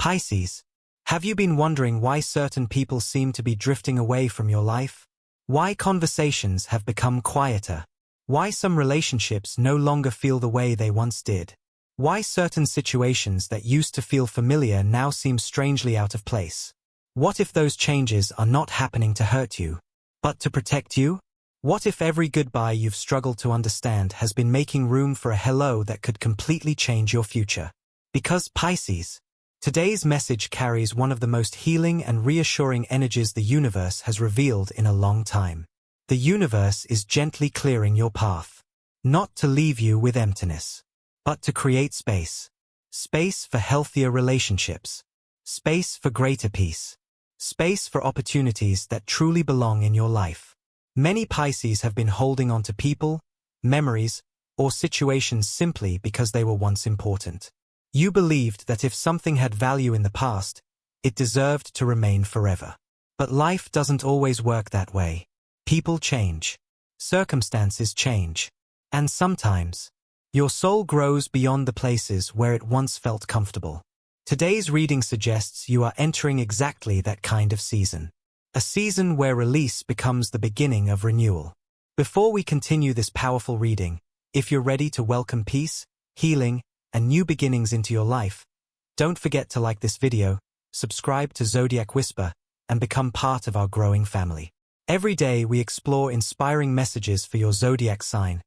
Pisces, have you been wondering why certain people seem to be drifting away from your life? Why conversations have become quieter? Why some relationships no longer feel the way they once did? Why certain situations that used to feel familiar now seem strangely out of place? What if those changes are not happening to hurt you, but to protect you? What if every goodbye you've struggled to understand has been making room for a hello that could completely change your future? Because Pisces, today's message carries one of the most healing and reassuring energies the universe has revealed in a long time. The universe is gently clearing your path, not to leave you with emptiness, but to create space. Space for healthier relationships. Space for greater peace. Space for opportunities that truly belong in your life. Many Pisces have been holding on to people, memories, or situations simply because they were once important. You believed that if something had value in the past, it deserved to remain forever. But life doesn't always work that way. People change. Circumstances change. And sometimes, your soul grows beyond the places where it once felt comfortable. Today's reading suggests you are entering exactly that kind of season. A season where release becomes the beginning of renewal. Before we continue this powerful reading, if you're ready to welcome peace, healing, and new beginnings into your life, don't forget to like this video, subscribe to Zodiac Whisper, and become part of our growing family. Every day we explore inspiring messages for your zodiac sign,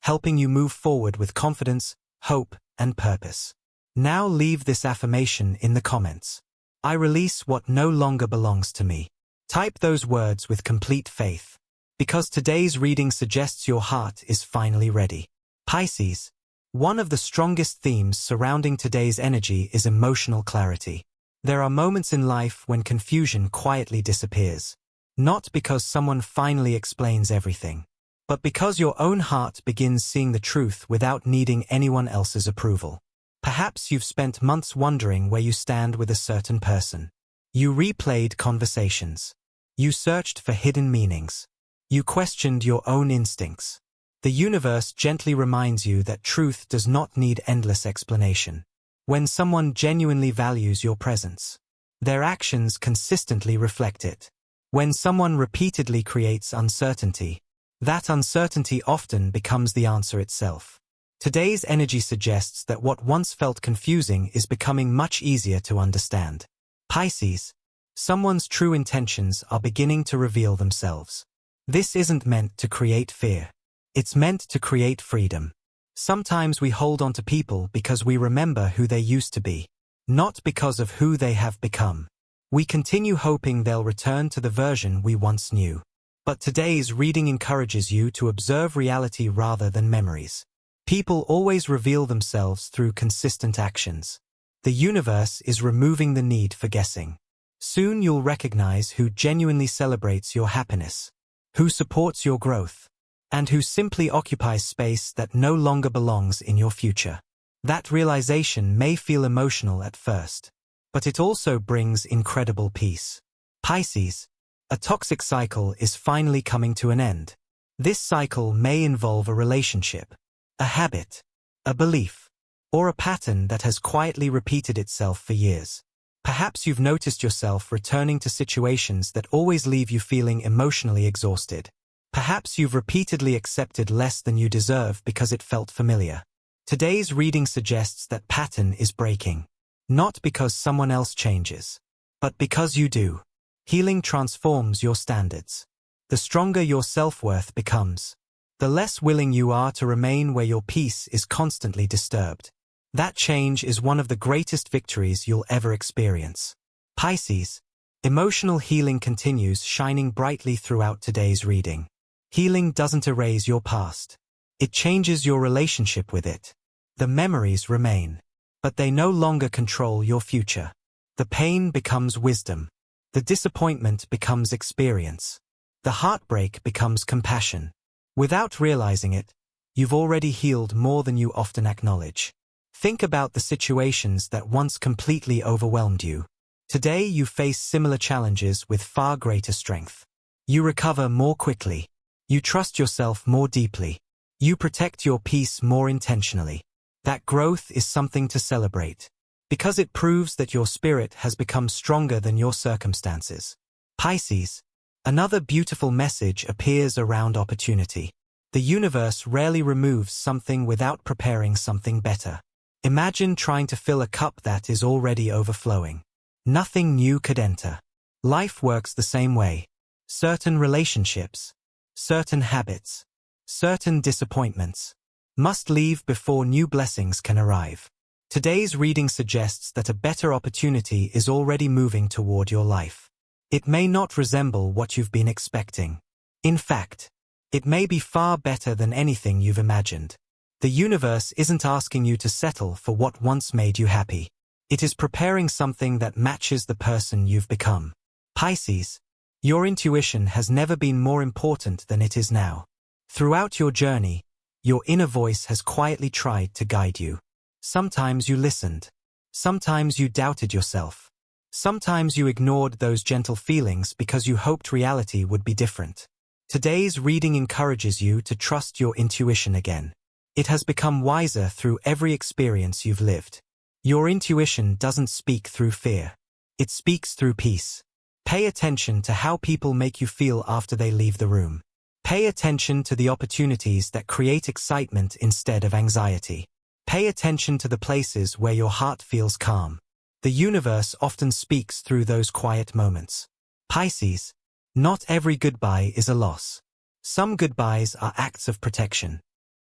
helping you move forward with confidence, hope, and purpose. Now leave this affirmation in the comments. I release what no longer belongs to me. Type those words with complete faith, because today's reading suggests your heart is finally ready. Pisces, one of the strongest themes surrounding today's energy is emotional clarity. There are moments in life when confusion quietly disappears. Not because someone finally explains everything, but because your own heart begins seeing the truth without needing anyone else's approval. Perhaps you've spent months wondering where you stand with a certain person. You replayed conversations. You searched for hidden meanings. You questioned your own instincts. The universe gently reminds you that truth does not need endless explanation. When someone genuinely values your presence, their actions consistently reflect it. When someone repeatedly creates uncertainty, that uncertainty often becomes the answer itself. Today's energy suggests that what once felt confusing is becoming much easier to understand. Pisces, someone's true intentions are beginning to reveal themselves. This isn't meant to create fear. It's meant to create freedom. Sometimes we hold on to people because we remember who they used to be, not because of who they have become. We continue hoping they'll return to the version we once knew. But today's reading encourages you to observe reality rather than memories. People always reveal themselves through consistent actions. The universe is removing the need for guessing. Soon you'll recognize who genuinely celebrates your happiness, who supports your growth, and who simply occupies space that no longer belongs in your future. That realization may feel emotional at first, but it also brings incredible peace. Pisces, a toxic cycle is finally coming to an end. This cycle may involve a relationship, a habit, a belief, or a pattern that has quietly repeated itself for years. Perhaps you've noticed yourself returning to situations that always leave you feeling emotionally exhausted. Perhaps you've repeatedly accepted less than you deserve because it felt familiar. Today's reading suggests that pattern is breaking. Not because someone else changes, but because you do. Healing transforms your standards. The stronger your self-worth becomes, the less willing you are to remain where your peace is constantly disturbed. That change is one of the greatest victories you'll ever experience. Pisces, emotional healing continues shining brightly throughout today's reading. Healing doesn't erase your past. It changes your relationship with it. The memories remain, but they no longer control your future. The pain becomes wisdom. The disappointment becomes experience. The heartbreak becomes compassion. Without realizing it, you've already healed more than you often acknowledge. Think about the situations that once completely overwhelmed you. Today you face similar challenges with far greater strength. You recover more quickly. You trust yourself more deeply. You protect your peace more intentionally. That growth is something to celebrate. because it proves that your spirit has become stronger than your circumstances. Pisces, another beautiful message appears around opportunity. The universe rarely removes something without preparing something better. Imagine trying to fill a cup that is already overflowing. Nothing new could enter. Life works the same way. Certain relationships, certain habits, certain disappointments must leave before new blessings can arrive. Today's reading suggests that a better opportunity is already moving toward your life. It may not resemble what you've been expecting. In fact, it may be far better than anything you've imagined. The universe isn't asking you to settle for what once made you happy. It is preparing something that matches the person you've become. Pisces, your intuition has never been more important than it is now. Throughout your journey, your inner voice has quietly tried to guide you. Sometimes you listened. Sometimes you doubted yourself. Sometimes you ignored those gentle feelings because you hoped reality would be different. Today's reading encourages you to trust your intuition again. It has become wiser through every experience you've lived. Your intuition doesn't speak through fear. It speaks through peace. Pay attention to how people make you feel after they leave the room. Pay attention to the opportunities that create excitement instead of anxiety. Pay attention to the places where your heart feels calm. The universe often speaks through those quiet moments. Pisces, not every goodbye is a loss. Some goodbyes are acts of protection.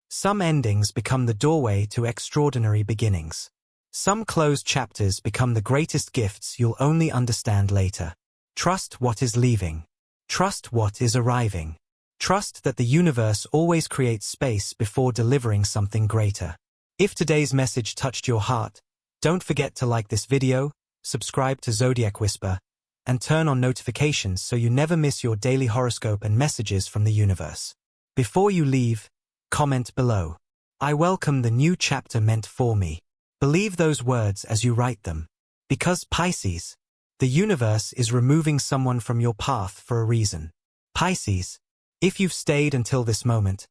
Some endings become the doorway to extraordinary beginnings. Some closed chapters become the greatest gifts you'll only understand later. Trust what is leaving. Trust what is arriving. Trust that the universe always creates space before delivering something greater. If today's message touched your heart, don't forget to like this video, subscribe to Zodiac Whisper, and turn on notifications so you never miss your daily horoscope and messages from the universe. Before you leave, comment below. I welcome the new chapter meant for me. Believe those words as you write them. Because Pisces, the universe is removing someone from your path for a reason. Pisces, if you've stayed until this moment,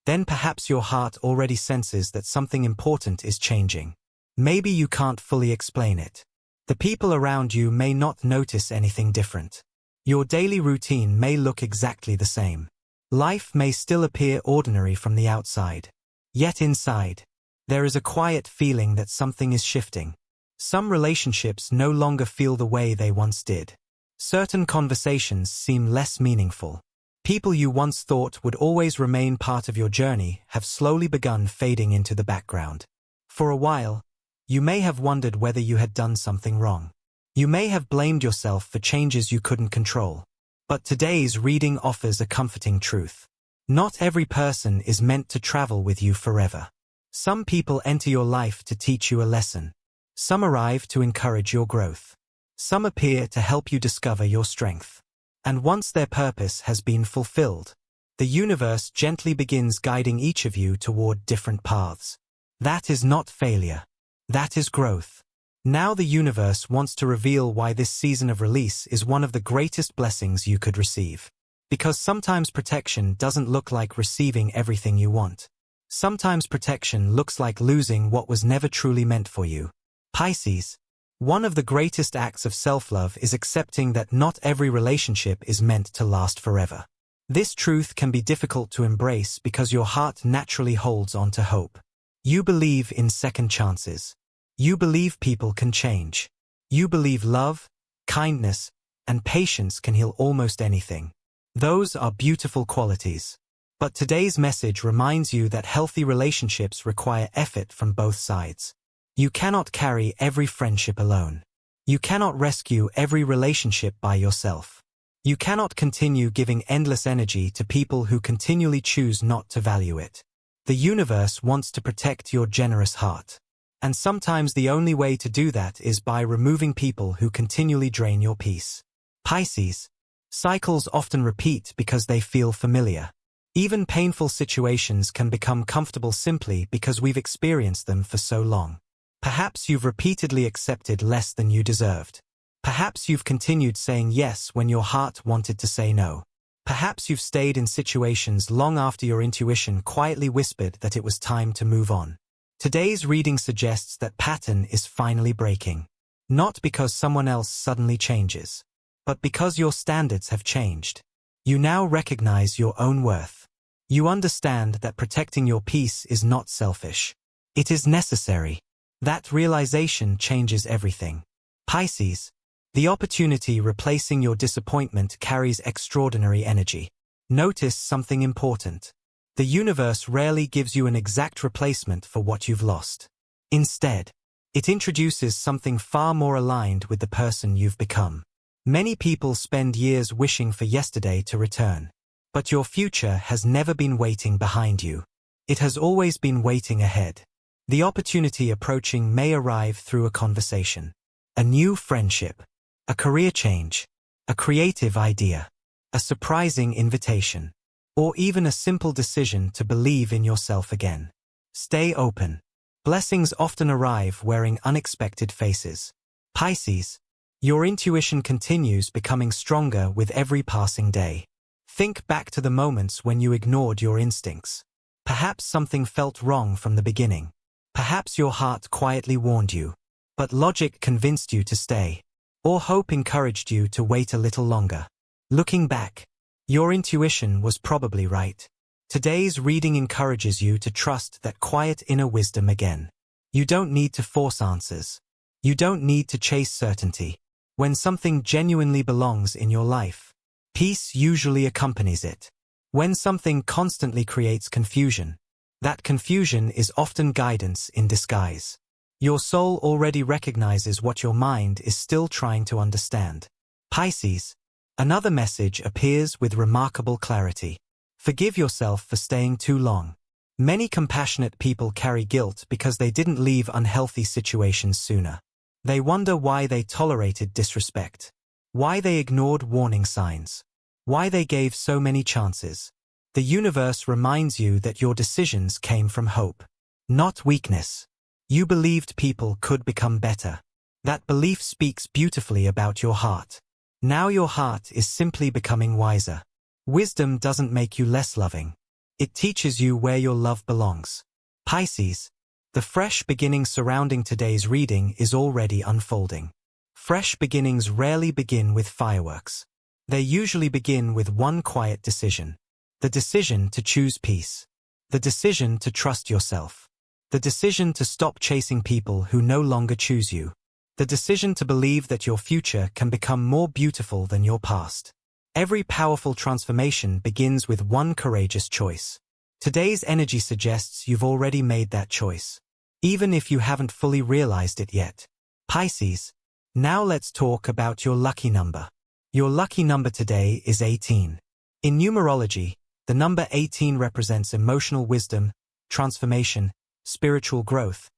then perhaps your heart already senses that something important is changing. Maybe you can't fully explain it. The people around you may not notice anything different. Your daily routine may look exactly the same. Life may still appear ordinary from the outside. Yet inside, there is a quiet feeling that something is shifting. Some relationships no longer feel the way they once did. Certain conversations seem less meaningful. People you once thought would always remain part of your journey have slowly begun fading into the background. For a while, you may have wondered whether you had done something wrong. You may have blamed yourself for changes you couldn't control. But today's reading offers a comforting truth. Not every person is meant to travel with you forever. Some people enter your life to teach you a lesson. Some arrive to encourage your growth. Some appear to help you discover your strength. And once their purpose has been fulfilled, the universe gently begins guiding each of you toward different paths. That is not failure. That is growth. Now the universe wants to reveal why this season of release is one of the greatest blessings you could receive. Because sometimes protection doesn't look like receiving everything you want. Sometimes protection looks like losing what was never truly meant for you. Pisces, one of the greatest acts of self-love is accepting that not every relationship is meant to last forever. This truth can be difficult to embrace because your heart naturally holds on to hope. You believe in second chances. You believe people can change. You believe love, kindness, and patience can heal almost anything. Those are beautiful qualities. But today's message reminds you that healthy relationships require effort from both sides. You cannot carry every friendship alone. You cannot rescue every relationship by yourself. You cannot continue giving endless energy to people who continually choose not to value it. The universe wants to protect your generous heart. And sometimes the only way to do that is by removing people who continually drain your peace. Pisces, cycles often repeat because they feel familiar. Even painful situations can become comfortable simply because we've experienced them for so long. Perhaps you've repeatedly accepted less than you deserved. Perhaps you've continued saying yes when your heart wanted to say no. Perhaps you've stayed in situations long after your intuition quietly whispered that it was time to move on. Today's reading suggests that pattern is finally breaking. Not because someone else suddenly changes, but because your standards have changed. You now recognize your own worth. You understand that protecting your peace is not selfish. It is necessary. That realization changes everything. Pisces, the opportunity replacing your disappointment carries extraordinary energy. Notice something important. The universe rarely gives you an exact replacement for what you've lost. Instead, it introduces something far more aligned with the person you've become. Many people spend years wishing for yesterday to return. But your future has never been waiting behind you. It has always been waiting ahead. The opportunity approaching may arrive through a conversation, a new friendship, a career change, a creative idea, a surprising invitation, or even a simple decision to believe in yourself again. Stay open. Blessings often arrive wearing unexpected faces. Pisces, your intuition continues becoming stronger with every passing day. Think back to the moments when you ignored your instincts. Perhaps something felt wrong from the beginning. Perhaps your heart quietly warned you, but logic convinced you to stay, or hope encouraged you to wait a little longer. Looking back, your intuition was probably right. Today's reading encourages you to trust that quiet inner wisdom again. You don't need to force answers. You don't need to chase certainty. When something genuinely belongs in your life, peace usually accompanies it. When something constantly creates confusion, that confusion is often guidance in disguise. Your soul already recognizes what your mind is still trying to understand. Pisces, another message appears with remarkable clarity. Forgive yourself for staying too long. Many compassionate people carry guilt because they didn't leave unhealthy situations sooner. They wonder why they tolerated disrespect, why they ignored warning signs, why they gave so many chances. The universe reminds you that your decisions came from hope, not weakness. You believed people could become better. That belief speaks beautifully about your heart. Now your heart is simply becoming wiser. Wisdom doesn't make you less loving. It teaches you where your love belongs. Pisces, the fresh beginning surrounding today's reading is already unfolding. Fresh beginnings rarely begin with fireworks. They usually begin with one quiet decision. The decision to choose peace. The decision to trust yourself. The decision to stop chasing people who no longer choose you. The decision to believe that your future can become more beautiful than your past. Every powerful transformation begins with one courageous choice. Today's energy suggests you've already made that choice, even if you haven't fully realized it yet. Pisces, now let's talk about your lucky number. Your lucky number today is 18. In numerology, the number 18 represents emotional wisdom, transformation, spiritual growth,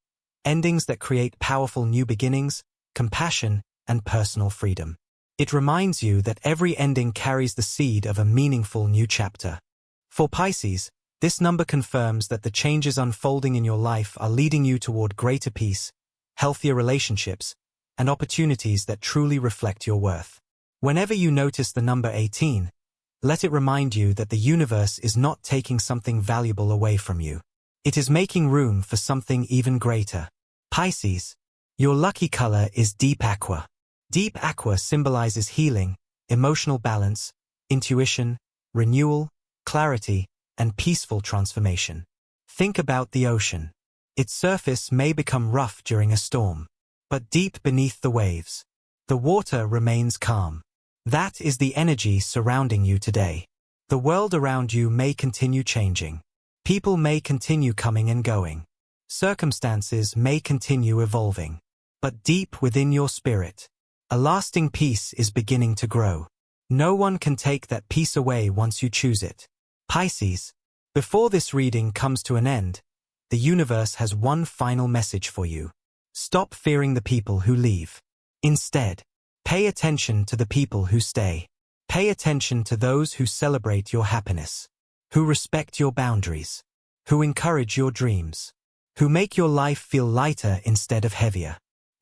endings that create powerful new beginnings, compassion, and personal freedom. It reminds you that every ending carries the seed of a meaningful new chapter. For Pisces, this number confirms that the changes unfolding in your life are leading you toward greater peace, healthier relationships, and opportunities that truly reflect your worth. Whenever you notice the number 18, let it remind you that the universe is not taking something valuable away from you. It is making room for something even greater. Pisces, your lucky color is deep aqua. Deep aqua symbolizes healing, emotional balance, intuition, renewal, clarity, and peaceful transformation. Think about the ocean. Its surface may become rough during a storm, but deep beneath the waves, the water remains calm. That is the energy surrounding you today. The world around you may continue changing. People may continue coming and going. Circumstances may continue evolving. But deep within your spirit, a lasting peace is beginning to grow. No one can take that peace away once you choose it. Pisces, before this reading comes to an end, the universe has one final message for you. Stop fearing the people who leave. Instead, pay attention to the people who stay. Pay attention to those who celebrate your happiness, who respect your boundaries, who encourage your dreams, who make your life feel lighter instead of heavier.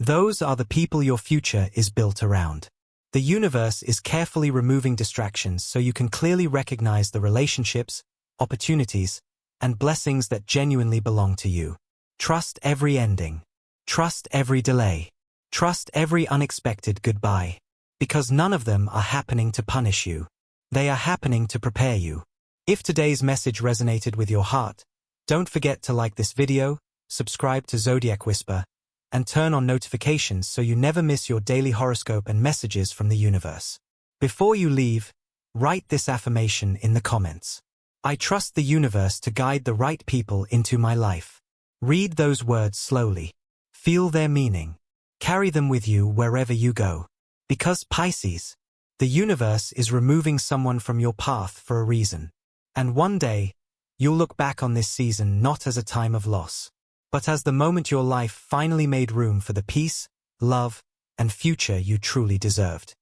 Those are the people your future is built around. The universe is carefully removing distractions so you can clearly recognize the relationships, opportunities, and blessings that genuinely belong to you. Trust every ending. Trust every delay. Trust every unexpected goodbye. Because none of them are happening to punish you. They are happening to prepare you. If today's message resonated with your heart, don't forget to like this video, subscribe to Zodiac Whisper, and turn on notifications so you never miss your daily horoscope and messages from the universe. Before you leave, write this affirmation in the comments. I trust the universe to guide the right people into my life. Read those words slowly. Feel their meaning. Carry them with you wherever you go. Because Pisces, the universe is removing someone from your path for a reason. And one day, you'll look back on this season not as a time of loss, but as the moment your life finally made room for the peace, love, and future you truly deserved.